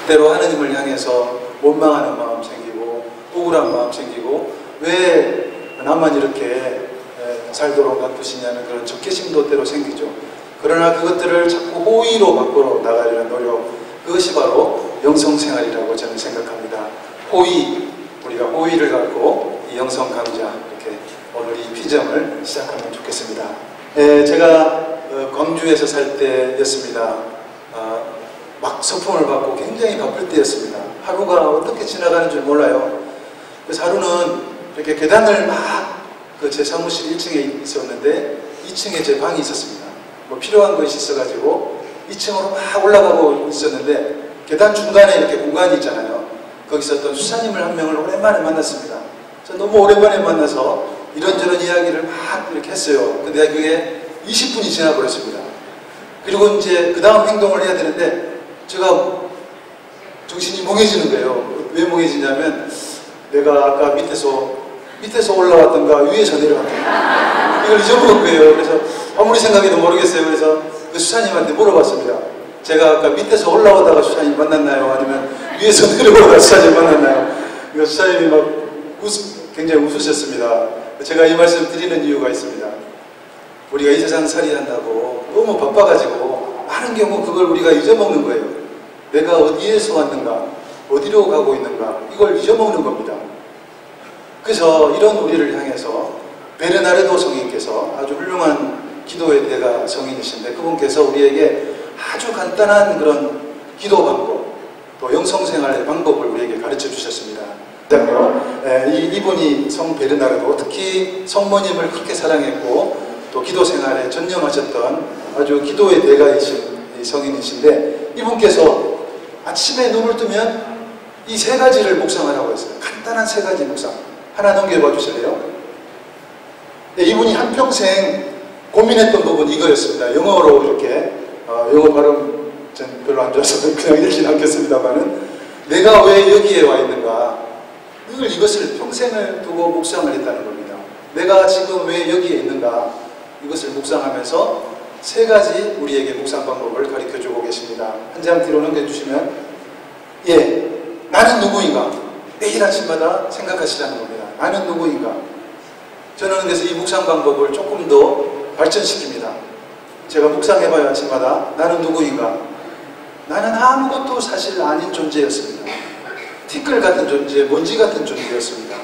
때로 하느님을 향해서 원망하는 마음 생기고 억울한 마음 생기고 왜 나만 이렇게 살도록 놔두시냐는 그런 적개심도 때로 생기죠. 그러나 그것들을 자꾸 호의로 바꾸어 나가려는 노력, 그것이 바로 영성생활이라고 저는 생각합니다. 호의, 우리가 호의를 갖고 이 영성 강좌 이렇게 오늘 이 피점을 시작하면 좋겠습니다. 제가 광주에서 살 때였습니다. 막 서풍을 받고 굉장히 바쁠 때였습니다. 하루가 어떻게 지나가는 줄 몰라요. 그래서 하루는 이렇게 계단을 막 제 사무실 1층에 있었는데 2층에 제 방이 있었습니다. 뭐 필요한 것이 있어가지고 2층으로 막 올라가고 있었는데 계단 중간에 이렇게 공간이 있잖아요. 거기서 어떤 수사님을 한 명을 오랜만에 만났습니다. 저 너무 오랜만에 만나서 이런저런 이야기를 막 이렇게 했어요. 근데 그게 20분이 지나버렸습니다. 그리고 이제 그 다음 행동을 해야 되는데 제가 정신이 멍해지는 거예요. 왜 멍해지냐면 내가 아까 밑에서 올라왔던가 위에서 내려왔던가 이걸 잊어먹은 거예요. 그래서 아무리 생각해도 모르겠어요. 그래서 그 수사님한테 물어봤습니다. 제가 아까 밑에서 올라오다가 수사님 만났나요? 아니면 위에서 내려오다가 수사님 만났나요? 그 수사님이 막 굉장히 웃으셨습니다. 제가 이 말씀 드리는 이유가 있습니다. 우리가 이 세상 살이한다고 너무 바빠가지고 많은 경우 그걸 우리가 잊어먹는 거예요. 내가 어디에서 왔는가, 어디로 가고 있는가, 이걸 잊어먹는 겁니다. 그래서 이런 우리를 향해서 베르나르도 성인께서 아주 훌륭한 기도의 대가 성인이신데 그분께서 우리에게 아주 간단한 그런 기도 방법, 또 영성생활의 방법을 우리에게 가르쳐 주셨습니다. 이분이 성 베르나르도, 특히 성모님을 그렇게 사랑했고 또 기도 생활에 전념하셨던 아주 기도의 대가이신 성인이신데 이분께서 아침에 눈을 뜨면 이 세 가지를 묵상하라고 했어요. 간단한 세 가지 묵상. 하나 넘겨봐 주실래요? 네, 이분이 한평생 고민했던 부분이 이거였습니다. 영어로 이렇게 영어 발음 전 별로 안 좋아서 그냥 읽진 않겠습니다만은 내가 왜 여기에 와 있는가, 늘 이것을 평생을 두고 묵상을 했다는 겁니다. 내가 지금 왜 여기에 있는가, 이것을 묵상하면서 세 가지 우리에게 묵상 방법을 가르쳐주고 계십니다. 한 장 뒤로 넘겨주시면, 나는 누구인가? 매일 아침마다 생각하시라는 겁니다. 나는 누구인가? 저는 그래서 이 묵상 방법을 조금 더 발전시킵니다. 제가 묵상해봐야 아침마다 나는 누구인가? 나는 아무것도 사실 아닌 존재였습니다. 티끌 같은 존재, 먼지 같은 존재였습니다.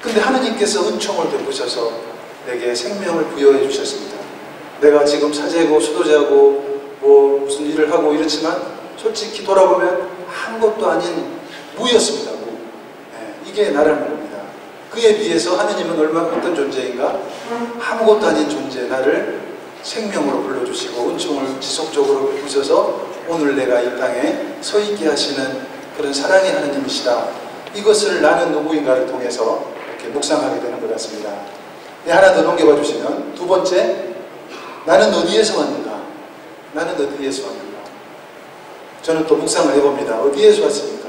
근데 하느님께서 은총을 베푸셔서 내게 생명을 부여해 주셨습니다. 내가 지금 사제고 수도자고 뭐 무슨 일을 하고 이렇지만 솔직히 돌아보면 아무것도 아닌 무였습니다. 무. 이게 나라는 겁니다. 그에 비해서 하느님은 얼마나 어떤 존재인가? 아무것도 아닌 존재, 나를 생명으로 불러주시고 은총을 지속적으로 베푸셔서 오늘 내가 이 땅에 서 있게 하시는 그런 사랑의 하느님이시다. 이것을 나는 누구인가를 통해서 이렇게 묵상하게 되는 것 같습니다. 하나 더 넘겨봐 주시면, 두 번째, 나는 어디에서 왔는가? 나는 어디에서 왔는가? 저는 또 묵상을 해봅니다. 어디에서 왔습니까?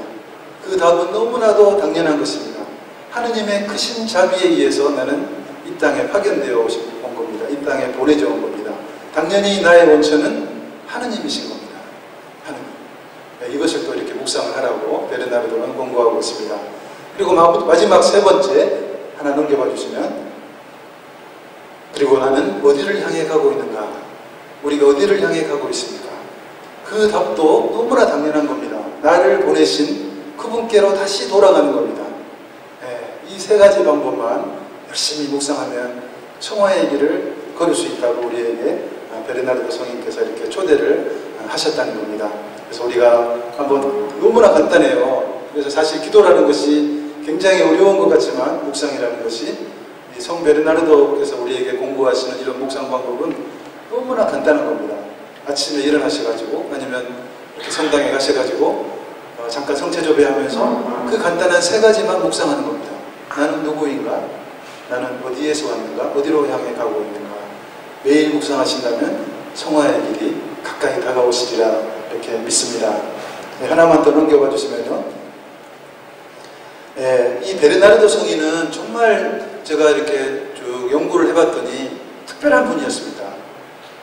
그 답은 너무나도 당연한 것입니다. 하느님의 크신 자비에 의해서 나는 이 땅에 파견되어 온 겁니다. 이 땅에 보내져 온 겁니다. 당연히 나의 원천은 하느님이신 겁니다. 하느님. 이것을 또 이렇게 묵상을 하라고 베르나르도는 권고하고 있습니다. 그리고 마지막 세 번째 하나 넘겨봐 주시면, 그리고 나는 어디를 향해 가고 있는가? 우리가 어디를 향해 가고 있습니까? 그 답도 너무나 당연한 겁니다. 나를 보내신 그분께로 다시 돌아가는 겁니다. 이 세 가지 방법만 열심히 묵상하면 청화의 길을 걸을 수 있다고 우리에게 베르나르도 성인께서 이렇게 초대를 하셨다는 겁니다. 그래서 우리가 한번, 너무나 간단해요. 그래서 사실 기도라는 것이 굉장히 어려운 것 같지만 묵상이라는 것이 성 베르나르도께서 우리에게 공부하시는 이런 묵상 방법은 너무나 간단한 겁니다. 아침에 일어나셔가지고 아니면 이렇게 성당에 가셔가지고 잠깐 성체조배하면서 그 간단한 세 가지만 묵상하는 겁니다. 나는 누구인가? 나는 어디에서 왔는가? 어디로 향해 가고 있는가? 매일 묵상하신다면 성화의 길이 가까이 다가오시리라 이렇게 믿습니다. 하나만 더 넘겨봐 주시면요. 이 베르나르도 성인은 정말 제가 이렇게 쭉 연구를 해봤더니 특별한 분이었습니다.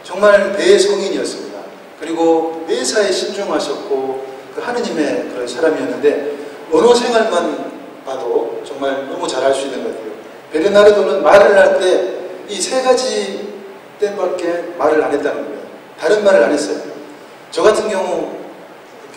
정말 대성인이었습니다. 그리고 매사에 신중하셨고 그 하느님의 그런 사람이었는데 언어 생활만 봐도 정말 너무 잘할 수 있는 것 같아요. 베르나르도는 말을 할 때 이 세 가지 때밖에 말을 안 했다는 거예요. 다른 말을 안 했어요. 저 같은 경우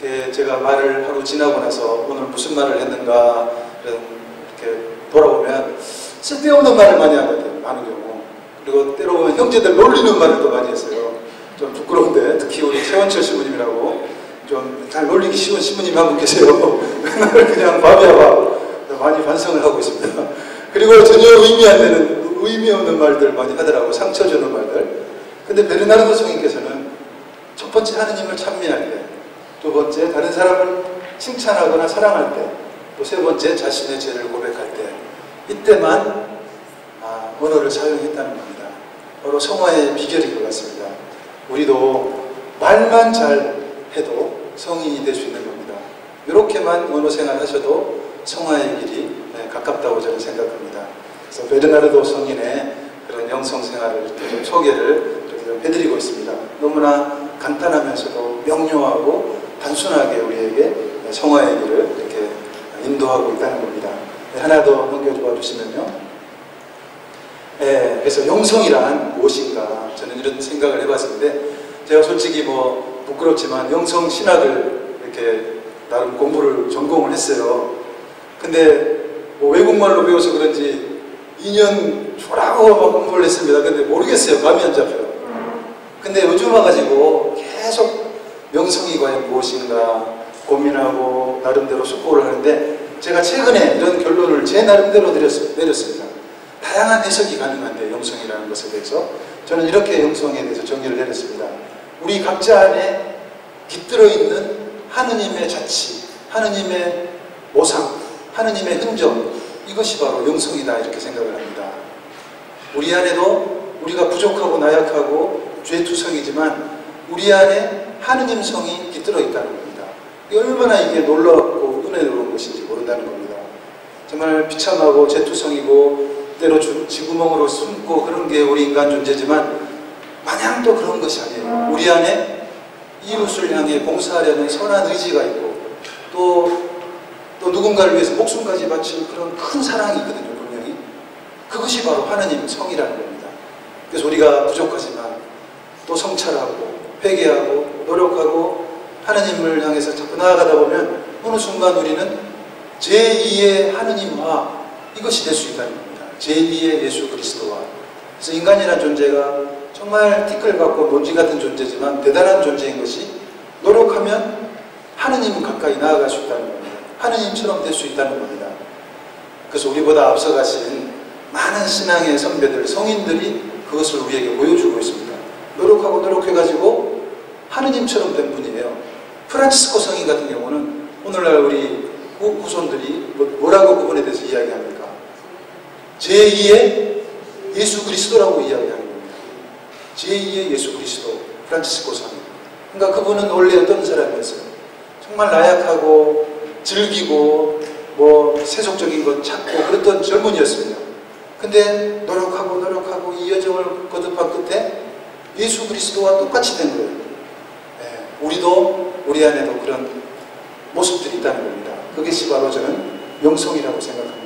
이렇게 제가 말을 하고 지나고 나서 오늘 무슨 말을 했는가 이렇게 돌아보면 쓸데없는 말을 많이 하거든요. 많은 경우. 그리고 때로 보면 형제들 놀리는 말을 또 많이 했어요. 좀 부끄러운데 특히 우리 최원철 신부님이라고 좀 잘 놀리기 쉬운 신부님이 한 분 계세요. 맨날 그냥 밥이야 많이 반성을 하고 있습니다. 그리고 전혀 의미 없는 말들 많이 하더라고. 상처 주는 말들. 근데 베르나르도 성인께서는 첫 번째 하느님을 찬미할 때, 두 번째 다른 사람을 칭찬하거나 사랑할 때, 또 세 번째 자신의 죄를 고백할 때, 이때만 언어를 사용했다는 겁니다. 바로 성화의 비결인 것 같습니다. 우리도 말만 잘 해도 성인이 될 수 있는 겁니다. 이렇게만 언어 생활 하셔도 성화의 길이 가깝다고 저는 생각합니다. 그래서 베르나르도 성인의 그런 영성 생활을 이렇게 좀 소개를 이렇게 좀 해드리고 있습니다. 너무나 간단하면서도 명료하고 단순하게 우리에게 성화의 길을 이렇게 인도하고 있다는 겁니다. 하나 더 넘겨봐 주시면요. 그래서 영성이란 무엇인가 저는 이런 생각을 해봤는데, 제가 솔직히 뭐 부끄럽지만 영성 신학을 이렇게 나름 공부를 전공을 했어요. 근데 뭐 외국말로 배워서 그런지 2년 초라고 막 공부를 했습니다. 근데 모르겠어요. 감이 안 잡혀요. 근데 요즘 와가지고 계속 명성이 과연 무엇인가 고민하고 나름대로 숙고를 하는데, 제가 최근에 이런 결론을 제 나름대로 내렸습니다. 다양한 해석이 가능한데 영성이라는 것에 대해서 저는 이렇게 영성에 대해서 정의를 내렸습니다. 우리 각자 안에 깃들어 있는 하느님의 자치, 하느님의 모상, 하느님의 흔적, 이것이 바로 영성이다 이렇게 생각을 합니다. 우리 안에도 우리가 부족하고 나약하고 죄투성이지만 우리 안에 하느님 성이 깃들어 있다는 겁니다. 얼마나 이게 놀랍고 은혜로운 것인지 모른다는 겁니다. 정말 비참하고 죄투성이고 때로 쥐구멍으로 숨고 그런 게 우리 인간 존재지만 마냥 또 그런 것이 아니에요. 우리 안에 이웃을 향해 봉사하려는 선한 의지가 있고 또 누군가를 위해서 목숨까지 바칠 그런 큰 사랑이 있거든요. 분명히 그것이 바로 하느님 성이라는 겁니다. 그래서 우리가 부족하지만 또 성찰하고 회개하고 노력하고 하느님을 향해서 자꾸 나아가다 보면 어느 순간 우리는 제2의 하느님화, 이것이 될 수 있다는 겁니다. 제2의 예수 그리스도와. 그래서 인간이라는 존재가 정말 티끌 같고 먼지 같은 존재지만 대단한 존재인 것이 노력하면 하느님 가까이 나아갈 수 있다는 겁니다. 하느님처럼 될 수 있다는 겁니다. 그래서 우리보다 앞서가신 많은 신앙의 선배들, 성인들이 그것을 우리에게 보여주고 있습니다. 노력하고 노력해가지고 하느님처럼 된 분이에요. 프란치스코 성인 같은 경우는 오늘날 우리 후손들이 뭐라고 그분에 대해서 이야기합니까? 제2의 예수 그리스도라고 이야기하는 겁니다. 제2의 예수 그리스도, 프란치스코 성인. 그러니까 그분은 원래 어떤 사람이었어요? 정말 나약하고 즐기고 뭐 세속적인 것 찾고 그랬던 젊은이였습니다. 근데 노력하고 이 여정을 거듭한 끝에 예수 그리스도와 똑같이 된 거예요. 우리도 우리 안에도 그런 모습들이 있다는 겁니다. 그것이 바로 저는 영성이라고 생각합니다.